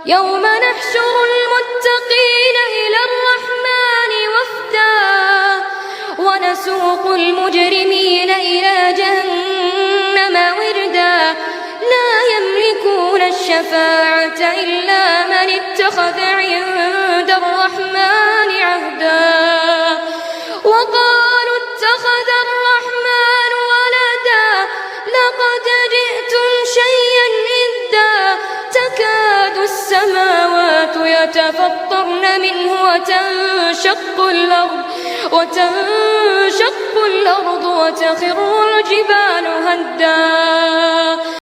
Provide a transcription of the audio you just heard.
يوم نحشر المتقين إلى الرحمن وفدا ونسوق المجرمين إلى جهنم وردا لا يملكون الشفاعة إلا من اتخذ عند الرحمن عهدا وقالوا اتخذ الرحمن ولدا لقد جئتم شيئا إدا تكاد السماوات يتفطرن منه وتنشق الأرض وتخر الجبال هدا